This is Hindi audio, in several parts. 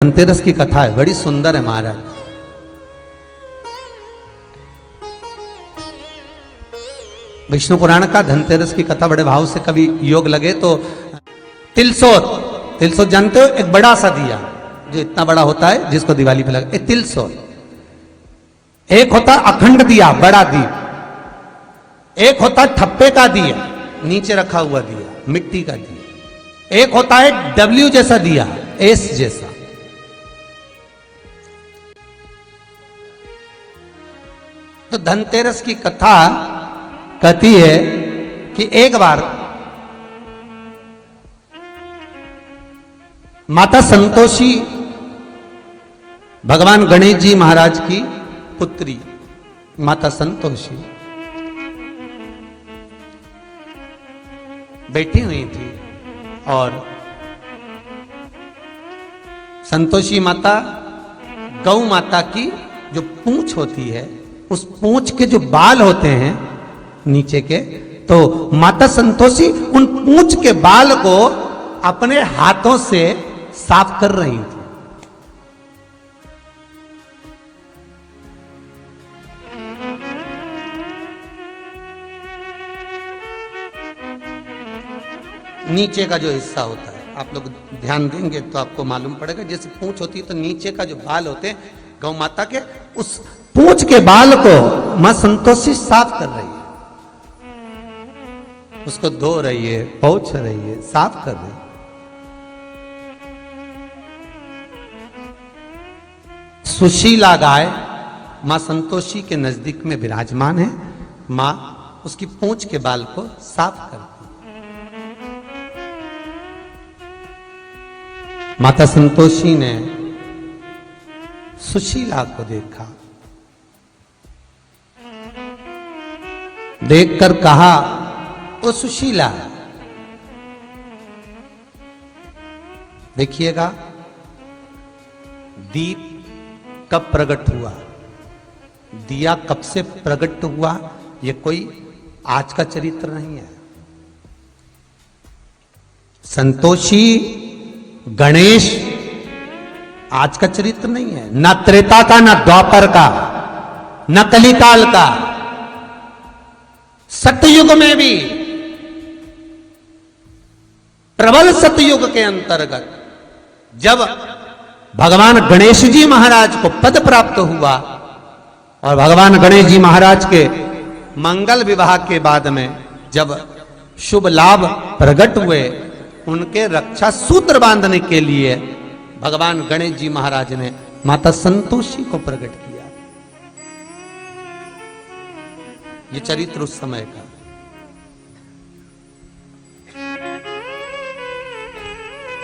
धनतेरस की कथा है, बड़ी सुंदर है महाराज। विष्णु पुराण का धनतेरस की कथा बड़े भाव से कभी योग लगे तो तिलसोत जानते हो, एक बड़ा सा दिया जो इतना बड़ा होता है जिसको दिवाली पे लगा, तिलसोत। एक होता अखंड दिया, बड़ा दीप। एक होता ठप्पे का दिया, नीचे रखा हुआ दिया, मिट्टी का दिया। एक होता है डब्ल्यू जैसा दिया, एस जैसा। तो धनतेरस की कथा कहती है कि एक बार माता संतोषी भगवान गणेश जी महाराज की पुत्री माता संतोषी बैठी हुई थी और संतोषी माता गौ माता की जो पूंछ होती है, उस पूंछ के जो बाल होते हैं नीचे के, तो माता संतोषी उन पूंछ के बाल को अपने हाथों से साफ कर रही थी। नीचे का जो हिस्सा होता है, आप लोग ध्यान देंगे तो आपको मालूम पड़ेगा, जैसे पूंछ होती है तो नीचे का जो बाल होते हैं गौ माता के, उस पूंछ के बाल को मां संतोषी साफ कर रही है, उसको धो रही है, पोंछ रही है, साफ कर रही है। सुशीला गाय मां संतोषी के नजदीक में विराजमान है। मां उसकी पूंछ के बाल को साफ करती है। माता संतोषी ने सुशीला को देखा, देखकर कहा, ओ सुशीला, देखिएगा दीप कब प्रकट हुआ, दिया कब से प्रकट हुआ, यह कोई आज का चरित्र नहीं है। संतोषी गणेश आज का चरित्र नहीं है, ना त्रेता का, ना द्वापर का, न कलिकाल का। सतयुग में भी, प्रबल सतयुग के अंतर्गत जब भगवान गणेश जी महाराज को पद प्राप्त हुआ और भगवान गणेश जी महाराज के मंगल विवाह के बाद में जब शुभ लाभ प्रकट हुए, उनके रक्षा सूत्र बांधने के लिए भगवान गणेश जी महाराज ने माता संतोषी को प्रकट किया। ये चरित्र उस समय का।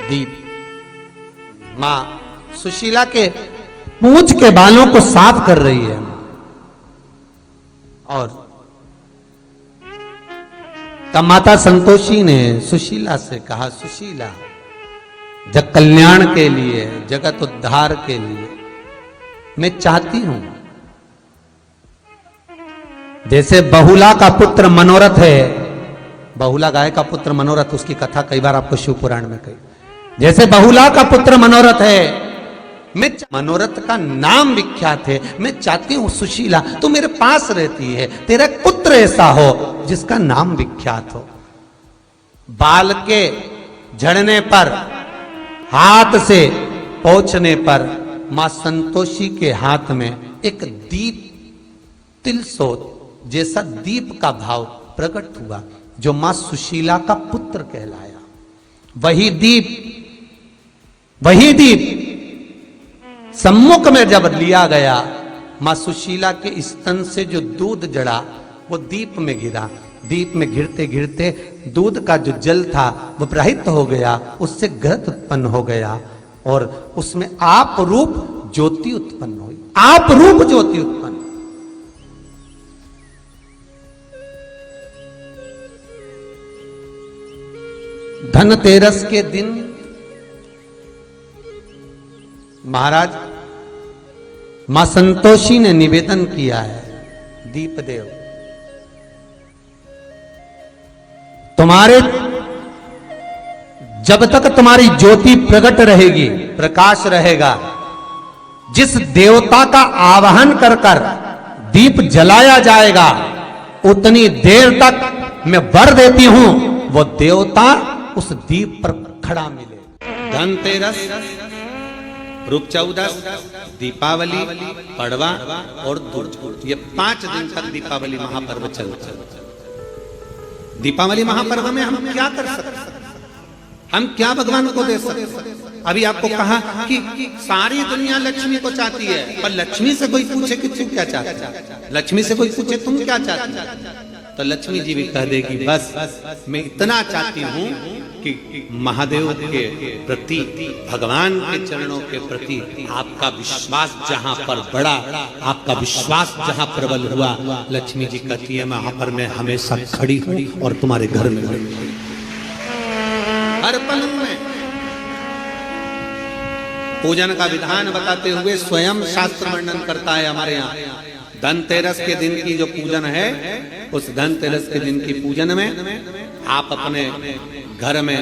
दीप मां सुशीला के पूंछ के बालों को साफ कर रही है और तब माता संतोषी ने सुशीला से कहा, सुशीला, जग कल्याण के लिए, जगत उद्धार के लिए मैं चाहती हूं, जैसे बहुला का पुत्र मनोरथ है, बहुला गाय का पुत्र मनोरथ, उसकी कथा कई बार आपको शिव पुराण में कही, जैसे बहुला का पुत्र मनोरथ है, मैं मनोरथ का नाम विख्यात है, मैं चाहती हूं सुशीला तू मेरे पास रहती है, तेरा पुत्र ऐसा हो जिसका नाम विख्यात हो। बाल के झड़ने पर, हाथ से पोंछने पर मां संतोषी के हाथ में एक दीप, तिलसोत जैसा दीप का भाव प्रकट हुआ, जो मां सुशीला का पुत्र कहलाया। वही दीप सम्मुख में जब लिया गया, मां सुशीला के स्तन से जो दूध जड़ा वो दीप में गिरा। दीप में गिरते गिरते दूध का जो जल था वो प्रवाहित हो गया, उससे घृत उत्पन्न हो गया और उसमें आप रूप ज्योति उत्पन्न हुई। आप रूप ज्योति उत्पन्न। धनतेरस के दिन महाराज मां संतोषी ने निवेदन किया है, दीपदेव तुम्हारे जब तक तुम्हारी ज्योति प्रकट रहेगी, प्रकाश रहेगा, जिस देवता का आवाहन कर कर दीप जलाया जाएगा, उतनी देर तक मैं वर देती हूं वो देवता उस दीप पर खड़ा मिले। धनतेरस, रूप चौदस, दीपावली, पड़वा और दूज, ये 5 दिन तक दीपावली महापर्व चलता है। दीपावली महापर्व में हम क्या कर सकते हैं? हम क्या भगवान को दे सकते हैं? अभी आपको कहा कि सारी दुनिया लक्ष्मी को चाहती है, पर लक्ष्मी से कोई पूछे कि तू क्या चाहता है, लक्ष्मी से कोई पूछे तुम क्या चाहते हो, तो लक्ष्मी जी भी कह देगी बस मैं इतना चाहती हूं कि महादेव के प्रति, भगवान के चरणों के प्रति आपका विश्वास जहां पर बढ़ा, आपका विश्वास जहां प्रबल हुआ, लक्ष्मी जी कहती है वहां पर मैं हमेशा खड़ी हूं और तुम्हारे घर में हर पल में। पूजन का विधान बताते हुए स्वयं शास्त्र वर्णन करता है हमारे यहाँ। धनतेरस के दिन की जो पूजन है, उस धनतेरस के दिन की पूजन में आप अपने घर में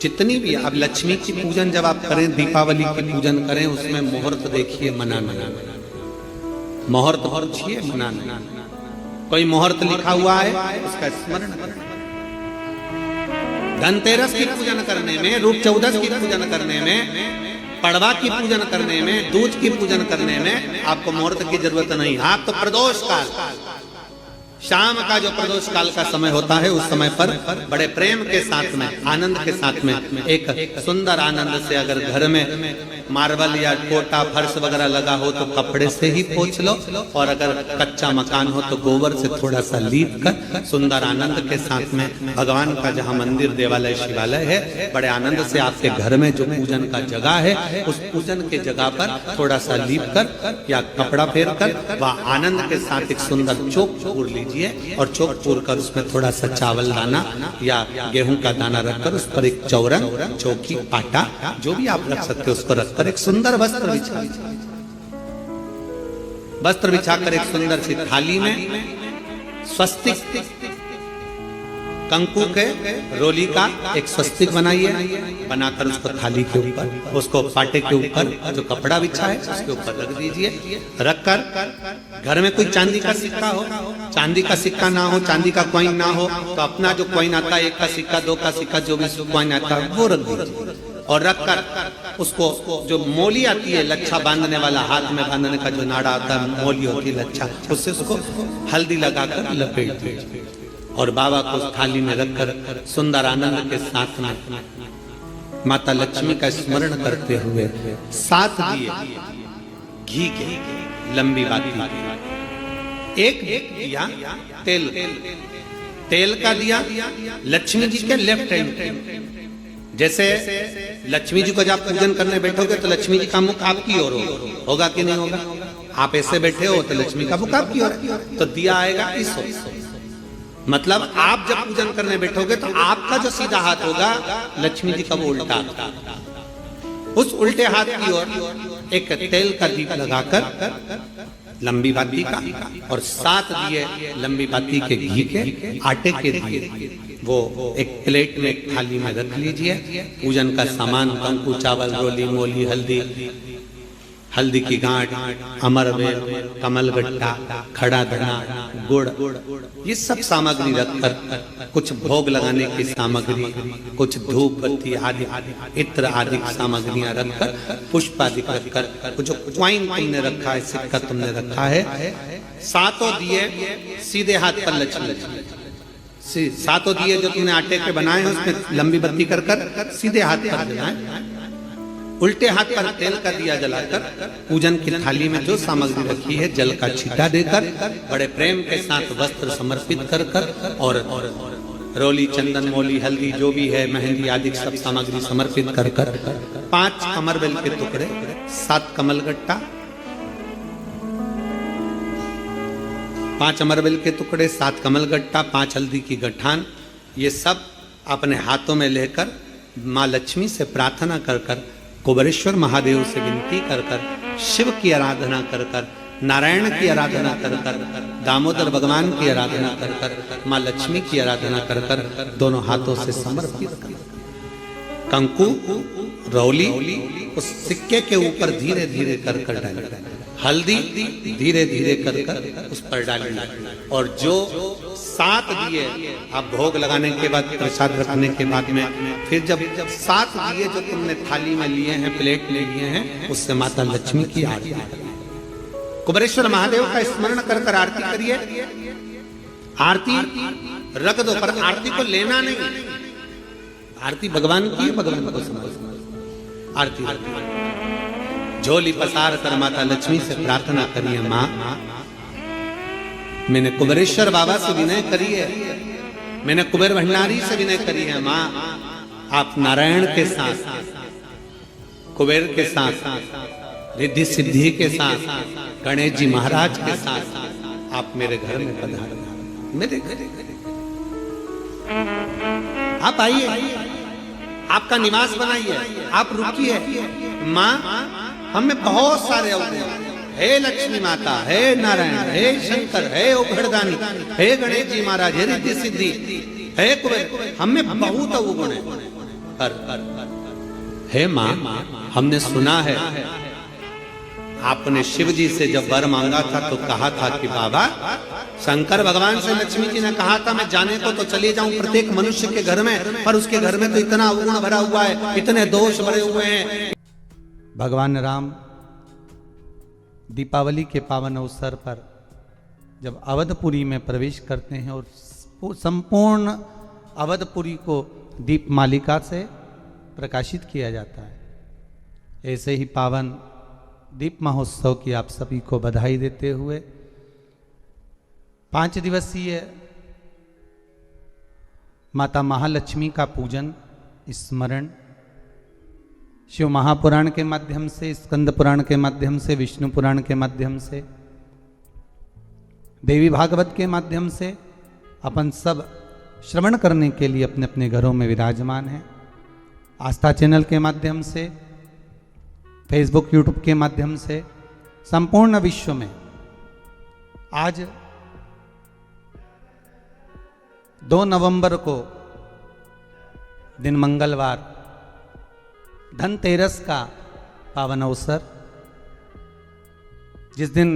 जितनी भी, अब लक्ष्मी की पूजन जब आप करें, दीपावली की पूजन करें, उसमें मुहूर्त देखिए, मनाना, मुहूर्त पूछिए, मनाना, कोई मुहूर्त लिखा हुआ है उसका स्मरण करें। धनतेरस की पूजन करने में, रूप चौदस की पूजन करने में, पड़वा की पूजन करने में, दूज की पूजन करने में आपको मुहूर्त की जरूरत नहीं। आप तो प्रदोष काल, शाम का जो प्रदोष काल का समय होता है, उस समय पर बड़े प्रेम के साथ में, आनंद के साथ में, एक सुंदर आनंद से, अगर घर में मार्बल या कोटा फर्श वगैरह लगा हो तो कपड़े से ही पोंछ लो, और अगर कच्चा मकान हो तो गोबर से थोड़ा सा लीप कर सुंदर आनंद के साथ में, भगवान का जहाँ मंदिर, देवालय, शिवालय है, बड़े आनंद से आपके घर में जो पूजन का जगह है, उस पूजन के जगह पर थोड़ा सा लीप कर या कपड़ा फेर कर वह आनंद के साथ एक सुंदर चौक पूर लीजिए, और चौक पूर कर उसमें थोड़ा सा चावल दाना या गेहूं का दाना रखकर उस पर एक चौरंग, चौकी, आटा, जो भी आप रख सकते हो उसको रखकर एक सुंदर वस्त्र बिछाकर एक सुंदर सी थाली में स्वस्तिक, कंकु के रोली का एक स्वस्तिक बनाइए, बनाकर उसको थाली के ऊपर, उसको पाटे के ऊपर जो कपड़ा बिछा है उसके ऊपर रख दीजिए। रखकर घर में कोई चांदी का सिक्का हो, चांदी का सिक्का ना हो, चांदी का कॉइन ना हो, तो अपना जो कॉइन आता है, 1 का सिक्का, 2 का सिक्का, जो भी कॉइन आता है वो रख दीजिए। और रखकर उसको, जो मोली आती है लच्छा बांधने वाला, हाथ में बांधने का जो नाड़ा आता है, मोली होती है लच्छा, उससे उसको हल्दी लगाकर लपेट दीजिए और बाबा को उस थाली में रखकर सुंदर आनंद के साथ में माता लक्ष्मी का स्मरण करते हुए 7 दिए घी के, लंबी बाती, एक दिया तेल का दिया लक्ष्मी जी के लेफ्ट हैंड। जैसे लक्ष्मी जी को जब पूजन करने बैठोगे तो लक्ष्मी जी का मुख आपकी ओर होगा कि नहीं होगा? आप ऐसे बैठे हो तो लक्ष्मी का मुख आपकी ओर, तो दिया आएगा इस ओर। मतलब आप जब पूजन करने बैठोगे तो आपका जो सीधा हाथ होगा, लक्ष्मी जी का वो उल्टा, उस उल्टे हाथ की ओर एक तेल का दीप लगाकर लंबी बाती का, और 7 दिए लंबी बाती के घी के, आटे के दिए वो एक प्लेट में, एक थाली में रख लीजिए। पूजन का सामान, कंकु, चावल, रोली, मोली, हल्दी की गांठ, अमरवेल, कमलगट्टा, खड़ा धना, गुड़, ये सब सामग्री रखकर, कुछ भोग लगाने की सामग्री, कुछ धूप बत्ती आदि, इत्र आदि सामग्रियां रखकर, पुष्प आदि रखकर, जो कॉइन तुमने रखा है, सिक्का तुमने रखा है, 7 दिए सीधे हाथ पर लक्ष्मी, 7 दिए जो तुमने आटे के बनाए हैं उसमें लंबी बत्ती कर सीधे हाथ पर जलाएं। उल्टे हाथ पर तेल का दिया जलाकर पूजन की थाली में जो सामग्री रखी है जल का छींटा देकर, बड़े प्रेम के साथ वस्त्र समर्पित कर और रोली, चंदन, मोली, हल्दी जो भी है, मेहंदी आदि सब सामग्री समर्पित कर 5 अमरवेल के टुकड़े, 7 कमलगट्टा, 5 अमरवेल के टुकड़े, 7 कमलगट्टा, 5 हल्दी की गठान, ये सब अपने हाथों में लेकर माँ लक्ष्मी से प्रार्थना कर कुबेरेश्वर महादेव से विनती कर शिव की आराधना कर नारायण की आराधना कर दामोदर भगवान की आराधना कर माँ लक्ष्मी की आराधना कर दोनों हाथों से समर्पित कर कंकु रौली उस सिक्के के ऊपर धीरे धीरे कर डाली, हल्दी धीरे धीरे कर उस पर डाली, और जो 7 दिए आप भोग लगाने के बाद, प्रसाद रखने के बाद में, फिर जब 7 दिए जो तुमने थाली में लिए हैं, प्लेट में लिए हैं, उससे माता लक्ष्मी की आरती करिए। कुबेरेश्वर महादेव का स्मरण कर कर आरती करिए। आरती रख दो, पर आरती को लेना नहीं। आरती भगवान की है, भगवान को समझ। आरती झोली पसार कर माता लक्ष्मी से प्रार्थना करिए, माँ मैंने कुबेरेश्वर बाबा से विनय करी है, मैंने कुबेर भंडारी से विनय करी है, माँ आप नारायण के साथ, कुबेर के साथ, रिद्धि सिद्धि के साथ, गणेश जी महाराज के साथ आप मेरे घर में पधारो, मेरे घर आप आइए, आपका निवास बनाइए, आप रुकिए। माँ हमें बहुत सारे अवगुण, हे लक्ष्मी माता, हे नारायण, हे शंकर, हे उघड़दानी, हे गणेश जी महाराज, हे रिद्धि सिद्धि, हे कुबेर, हमें बहुत अवगुण है। पर हे माँ हमने सुना है आपने शिव जी से जब वर मांगा था तो कहा था कि बाबा, शंकर भगवान से लक्ष्मी जी ने कहा था मैं जाने को तो चले जाऊं प्रत्येक मनुष्य के घर में, पर उसके घर में तो इतना अवगुण भरा हुआ है, इतने दोष भरे हुए हैं। भगवान राम दीपावली के पावन अवसर पर जब अवधपुरी में प्रवेश करते हैं और संपूर्ण अवधपुरी को दीप मालिका से प्रकाशित किया जाता है, ऐसे ही पावन दीप महोत्सव की आप सभी को बधाई देते हुए 5 दिवसीय माता महालक्ष्मी का पूजन, स्मरण शिव महापुराण के माध्यम से, स्कंद पुराण के माध्यम से, विष्णु पुराण के माध्यम से, देवी भागवत के माध्यम से अपन सब श्रवण करने के लिए अपने अपने घरों में विराजमान हैं। आस्था चैनल के माध्यम से, फेसबुक यूट्यूब के माध्यम से संपूर्ण विश्व में आज 2 नवंबर को दिन मंगलवार, धनतेरस का पावन अवसर, जिस दिन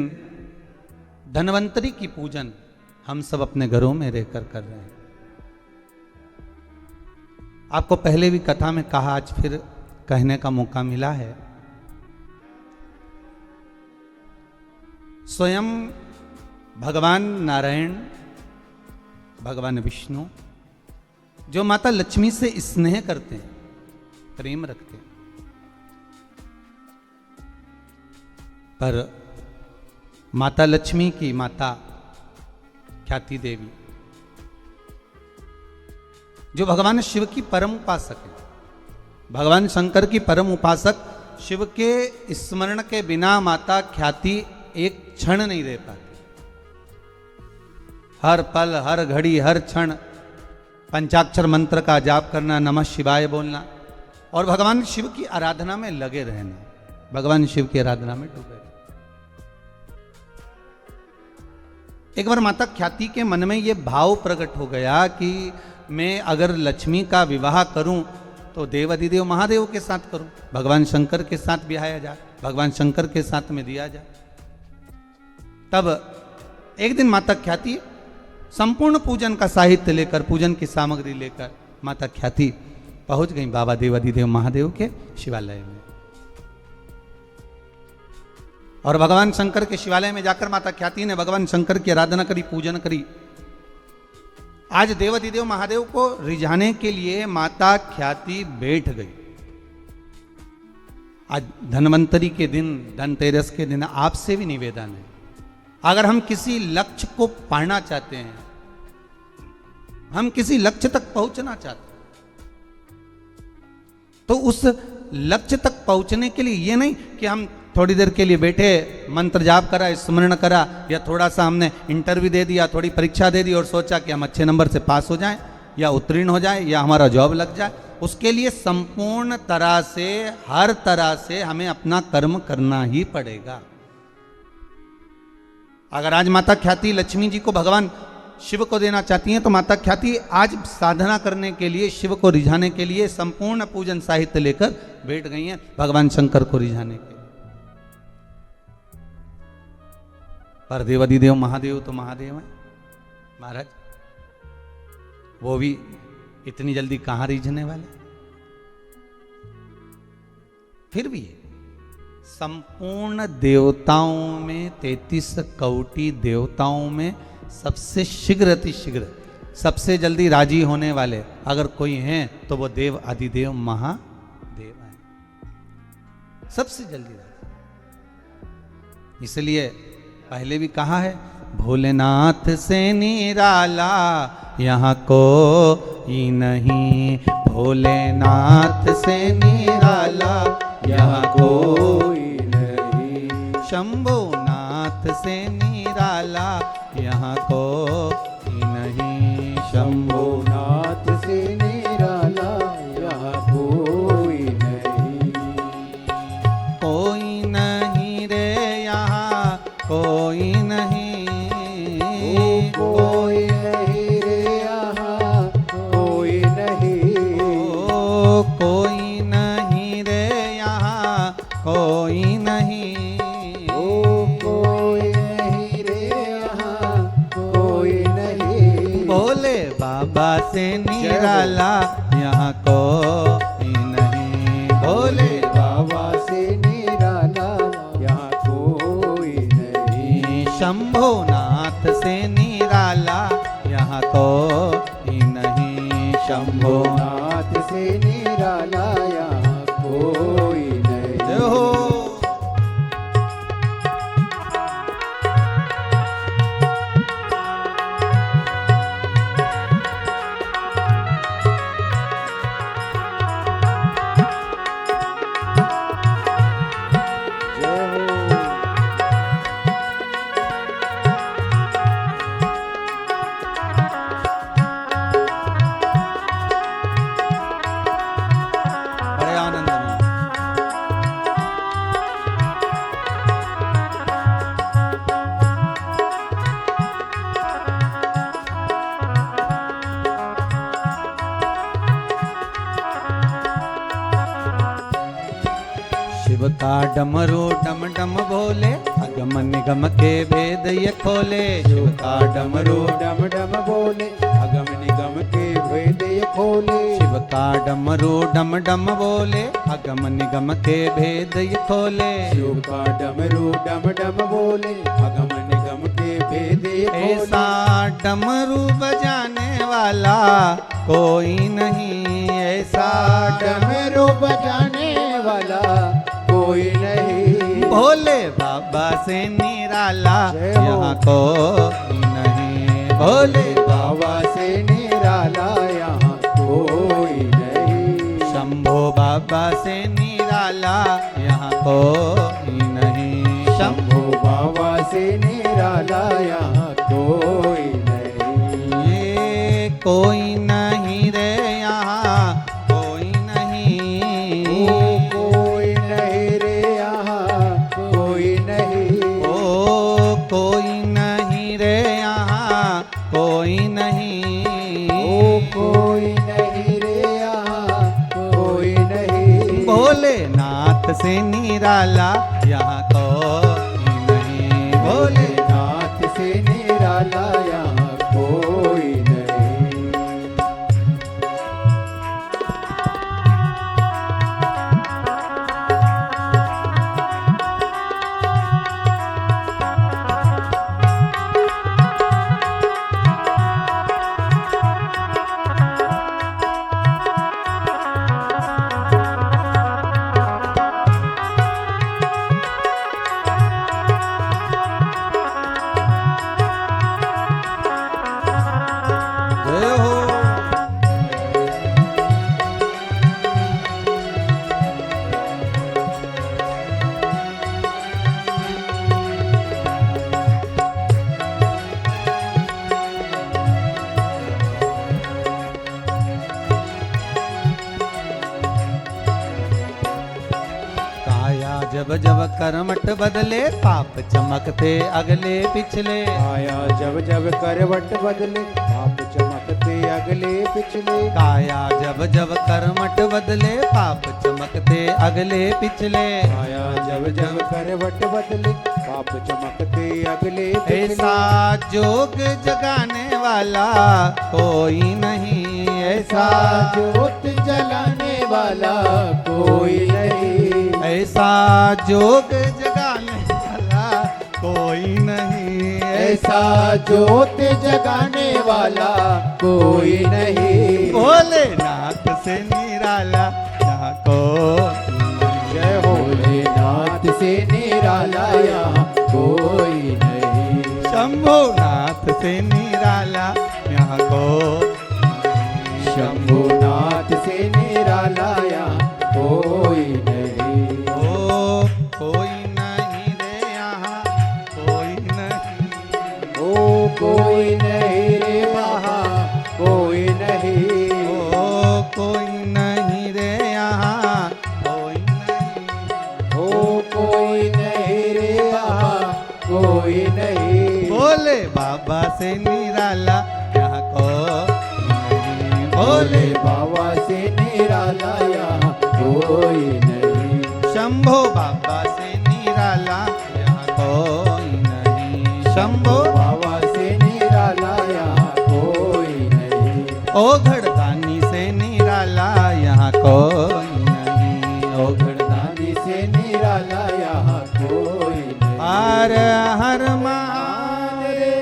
धनवंतरी की पूजन हम सब अपने घरों में रहकर कर रहे हैं। आपको पहले भी कथा में कहा, आज फिर कहने का मौका मिला है। स्वयं भगवान नारायण, भगवान विष्णु जो माता लक्ष्मी से स्नेह करते हैं, प्रेम रखते हैं, पर माता लक्ष्मी की माता ख्याति देवी जो भगवान शिव की परम उपासक है, भगवान शंकर की परम उपासक, शिव के स्मरण के बिना माता ख्याति एक क्षण नहीं रह पाती। हर पल, हर घड़ी, हर क्षण पंचाक्षर मंत्र का जाप करना, नमः शिवाय बोलना और भगवान शिव की आराधना में लगे रहना, भगवान शिव की आराधना में डूबे रहना। एक बार माता ख्याति के मन में ये भाव प्रकट हो गया कि मैं अगर लक्ष्मी का विवाह करूं तो देव अधिदेव महादेव के साथ करूं, भगवान शंकर के साथ ब्याया जाए, भगवान शंकर के साथ में दिया जाए। तब एक दिन माता ख्याति संपूर्ण पूजन का साहित्य लेकर, पूजन की सामग्री लेकर माता ख्याति पहुंच गई बाबा देव अधिदेव महादेव के शिवालय में। और भगवान शंकर के शिवालय में जाकर माता ख्याति ने भगवान शंकर की आराधना करी, पूजन करी। आज देव अधिदेव महादेव को रिझाने के लिए माता ख्याति बैठ गई। आज धनवंतरी के दिन, धनतेरस के दिन आपसे भी निवेदन है, अगर हम किसी लक्ष्य को पाना चाहते हैं, हम किसी लक्ष्य तक पहुंचना चाहते हैं, तो उस लक्ष्य तक पहुंचने के लिए ये नहीं कि हम थोड़ी देर के लिए बैठे, मंत्र जाप करा, स्मरण करा, या थोड़ा सा हमने इंटरव्यू दे दिया, थोड़ी परीक्षा दे दी और सोचा कि हम अच्छे नंबर से पास हो जाएं या उत्तीर्ण हो जाएं या हमारा जॉब लग जाए। उसके लिए संपूर्ण तरह से, हर तरह से हमें अपना कर्म करना ही पड़ेगा। अगर आज माता ख्याति लक्ष्मी जी को भगवान शिव को देना चाहती हैं। तो माता ख्याति आज साधना करने के लिए, शिव को रिझाने के लिए संपूर्ण पूजन साहित्य लेकर बैठ गई हैं भगवान शंकर को रिझाने के लिए। पर देवाधिदेव महादेव तो महादेव हैं महाराज, वो भी इतनी जल्दी कहां रिझने वाले। फिर भी संपूर्ण देवताओं में 33 कोटि देवताओं में सबसे शीघ्र अतिशीघ्र सबसे जल्दी राजी होने वाले अगर कोई हैं तो वो देव आदिदेव महादेव हैं, सबसे जल्दी राजी। इसलिए पहले भी कहा है, भोलेनाथ से निराला यहाँ कोई नहीं, भोलेनाथ से निराला यहाँ कोई नहीं, शंभुनाथ से निराला यहाँ कोई नहीं, शंभुनाथ से निराला यहाँ कोई नहीं, कोई नहीं रे यहाँ कोई नहीं, कोई नहीं रे यहाँ कोई नहीं, कोई नहीं रे यहाँ कोई नहीं, कोई नहीं रे यहाँ कोई नहीं, भोले बाबा से निराला यहाँ कोई नहीं, भोले बाबा से निराला यहाँ कोई नहीं, शंभुनाथ से निराला यहाँ कोई नहीं, शंभुनाथ से निराला यहाँ कोई नहीं। जय हो। बड़े आनंद में शिव का डमरू डम डम भोले, अगम निगम के भेद ये खोले, शिव का डमरू डम डम बोले, अगम निगम के भेद ये खोले, शिव का डमरू डम डम बोले, अगम निगम के भेद ये खोले, शिव का डमरू डम डम बोले, अगम निगम के भेद ये खोले, ऐसा डमरू बजाने वाला कोई नहीं, ऐसा डमरू बजाने वाला कोई नहीं, भोले बाबा से निराला जय हो। यहाँ कोई नहीं, भोले बाबा से निराला यहाँ कोई नहीं, शंभो बाबा से निराला यहाँ कोई नहीं, शंभु बाबा से निराला यहाँ कोई नहीं, ये कोई नहीं रे यहाँ कोई नहीं, कोई नहीं रे यहाँ कोई नहीं, ओ कोई नहीं रे यहाँ कोई नहीं, कोई नहीं रे यहाँ कोई नहीं, भोलेनाथ से निराला यहाँ कोई नहीं, भोलेनाथ से निराला यहाँ कोई नहीं, जब जब करमट बदले पाप चमकते अगले पिछले। आया जब जब करवट बदले पाप चमकते अगले पिछले। काया जब जब करमट बदले पाप चमकते अगले पिछले। आया जब जब करवट बदले पाप चमकते अगले पिछले। ऐसा जोग जगाने वाला कोई नहीं, ऐसा जोत जलाने वाला कोई नहीं। ऐसा जोग जगाने वाला कोई नहीं, ऐसा जोत जगाने वाला कोई नहीं। भोलेनाथ से निराला यहाँ कोई नहीं। जय भोलेनाथ से निराला यहाँ कोई नहीं। शंभुनाथ से निराला यहाँ कोई नहीं। शंभुनाथ से निराला यहाँ कोई नहीं। ओ कोई नहीं रे यहाँ कोई नहीं। ओ कोई नहीं रे वहाँ कोई नहीं। ओ कोई नहीं रे यहाँ कोई नहीं। ओ कोई नहीं रे वहाँ कोई नहीं। भोले बाबा से निराला यहाँ कोई नहीं। भोले भोले बाबा से निराला यहाँ कोई नहीं। शंभो बाबा से निराला यहाँ कोई नहीं। शंभो बाबा से निराला यहाँ कोई नहीं। ओघड़दानी से निराला यहाँ कोई नहीं। ओघड़दानी से निराला यहाँ कोई नहीं। हर हर महादेव।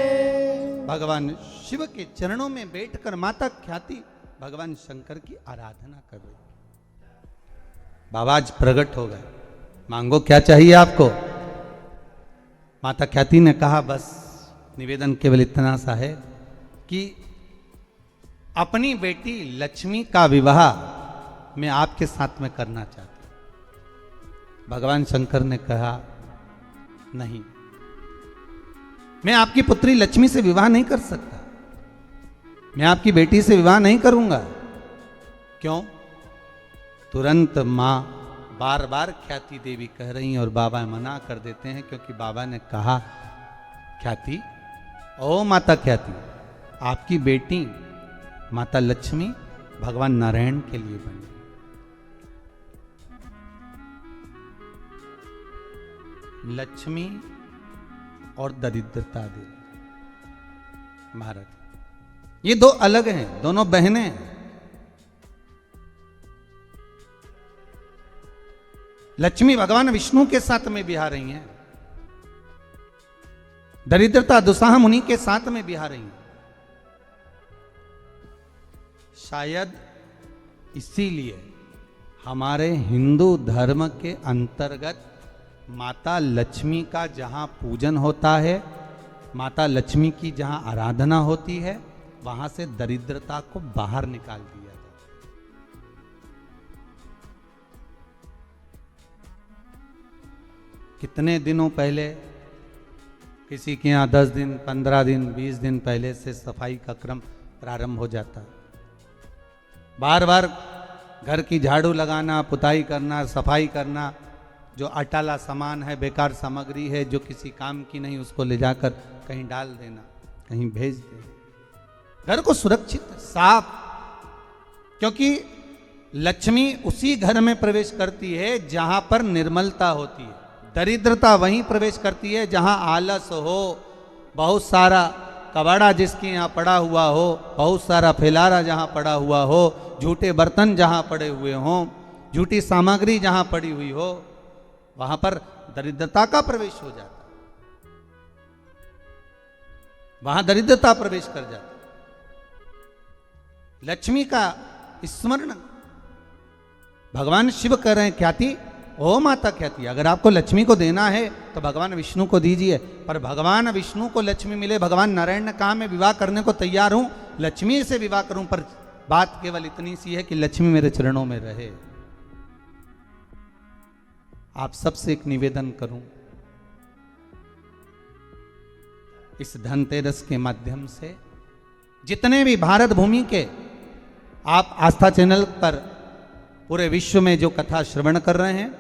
भगवान शिव के चरणों में बैठकर माता ख्याति भगवान शंकर की आराधना कर रही। बाबा आज प्रकट हो गए, मांगो क्या चाहिए आपको। माता ख्याति ने कहा बस निवेदन केवल इतना सा है कि अपनी बेटी लक्ष्मी का विवाह मैं आपके साथ में करना चाहती हूं। भगवान शंकर ने कहा नहीं, मैं आपकी पुत्री लक्ष्मी से विवाह नहीं कर सकता, मैं आपकी बेटी से विवाह नहीं करूंगा। क्यों? तुरंत मां बार बार ख्याति देवी कह रही हैं और बाबा मना कर देते हैं, क्योंकि बाबा ने कहा ख्याति, ओ माता ख्याति, आपकी बेटी माता लक्ष्मी भगवान नारायण के लिए बनी। लक्ष्मी और दरिद्रता देवी महाराज, ये दो अलग हैं, दोनों बहनें हैं। लक्ष्मी भगवान विष्णु के साथ में बिहा रही हैं, दरिद्रता दुसाह मुनि के साथ में बिहा रही हैं। शायद इसीलिए हमारे हिंदू धर्म के अंतर्गत माता लक्ष्मी का जहां पूजन होता है, माता लक्ष्मी की जहां आराधना होती है, वहां से दरिद्रता को बाहर निकाल दिया जाए। कितने दिनों पहले किसी के यहाँ 10 दिन, 15 दिन, 20 दिन पहले से सफाई का क्रम प्रारंभ हो जाता है। बार बार घर की झाड़ू लगाना, पुताई करना, सफाई करना, जो अटाला सामान है, बेकार सामग्री है, जो किसी काम की नहीं, उसको ले जाकर कहीं डाल देना, कहीं भेज देना। घर को सुरक्षित साफ, क्योंकि लक्ष्मी उसी घर में प्रवेश करती है जहां पर निर्मलता होती है। दरिद्रता वहीं प्रवेश करती है जहां आलस हो, बहुत सारा कबाड़ा जिसके यहाँ पड़ा हुआ हो, बहुत सारा फैलारा जहां पड़ा हुआ हो, झूठे बर्तन जहां पड़े हुए हों, झूठी सामग्री जहां पड़ी हुई हो, वहां पर दरिद्रता का प्रवेश हो जाता, वहां दरिद्रता प्रवेश कर जाती। लक्ष्मी का स्मरण भगवान शिव कह रहे हैं, ख्याति, ओ माता ख्याति, अगर आपको लक्ष्मी को देना है तो भगवान विष्णु को दीजिए। पर भगवान विष्णु को लक्ष्मी मिले, भगवान नारायण ने कहा मैं विवाह करने को तैयार हूं, लक्ष्मी से विवाह करूं, पर बात केवल इतनी सी है कि लक्ष्मी मेरे चरणों में रहे। आप सबसे एक निवेदन करूं, इस धनतेरस के माध्यम से जितने भी भारत भूमि के आप आस्था चैनल पर पूरे विश्व में जो कथा श्रवण कर रहे हैं,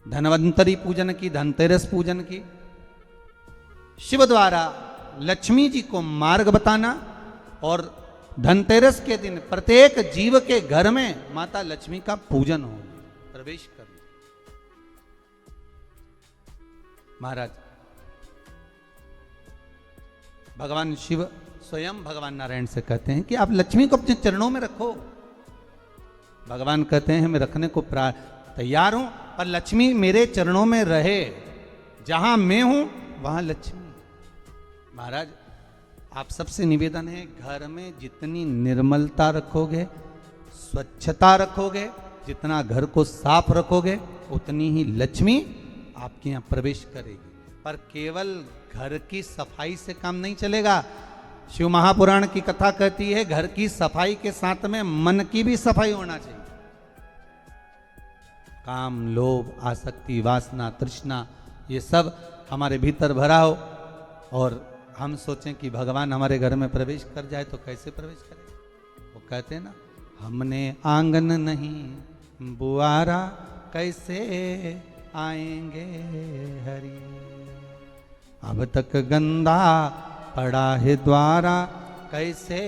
धनवंतरी पूजन की, धनतेरस पूजन की, शिव द्वारा लक्ष्मी जी को मार्ग बताना और धनतेरस के दिन प्रत्येक जीव के घर में माता लक्ष्मी का पूजन हो, प्रवेश करना। महाराज भगवान शिव स्वयं भगवान नारायण से कहते हैं कि आप लक्ष्मी को अपने चरणों में रखो। भगवान कहते हैं मैं रखने को तैयार हूं, पर लक्ष्मी मेरे चरणों में रहे, जहां मैं हूं वहां लक्ष्मी। महाराज आप सबसे निवेदन है, घर में जितनी निर्मलता रखोगे, स्वच्छता रखोगे, जितना घर को साफ रखोगे, उतनी ही लक्ष्मी आपके यहां प्रवेश करेगी। पर केवल घर की सफाई से काम नहीं चलेगा। शिव महापुराण की कथा कहती है घर की सफाई के साथ में मन की भी सफाई होना चाहिए। काम, लोभ, आसक्ति, वासना, तृष्णा, ये सब हमारे भीतर भरा हो और हम सोचें कि भगवान हमारे घर में प्रवेश कर जाए तो कैसे प्रवेश करेगा। वो कहते हैं ना, हमने आंगन नहीं बुआरा, कैसे आएंगे हरि। अब तक गंदा पड़ा है द्वारा, कैसे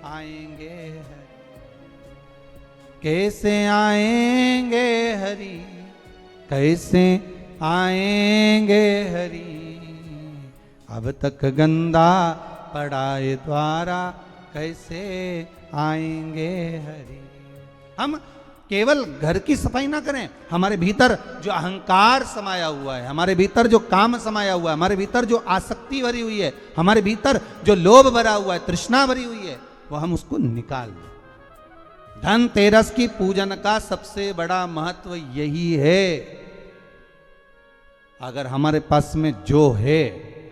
आएंगे हरि। कैसे आएंगे हरि, कैसे आएंगे हरि। अब तक गंदा पड़ा है द्वारा, कैसे आएंगे हरि। हम केवल घर की सफाई ना करें, हमारे भीतर जो अहंकार समाया हुआ है, हमारे भीतर जो काम समाया हुआ है, हमारे भीतर जो आसक्ति भरी हुई है, हमारे भीतर जो लोभ भरा हुआ है, तृष्णा भरी हुई है, वो हम उसको निकाल दें। धनतेरस की पूजन का सबसे बड़ा महत्व यही है। अगर हमारे पास में जो है,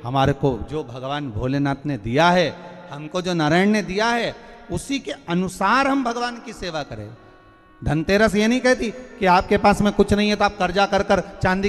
हमारे को जो भगवान भोलेनाथ ने दिया है, हमको जो नारायण ने दिया है, उसी के अनुसार हम भगवान की सेवा करें। धनतेरस ये नहीं कहती कि आपके पास में कुछ नहीं है तो आप कर्जा कर कर चांदी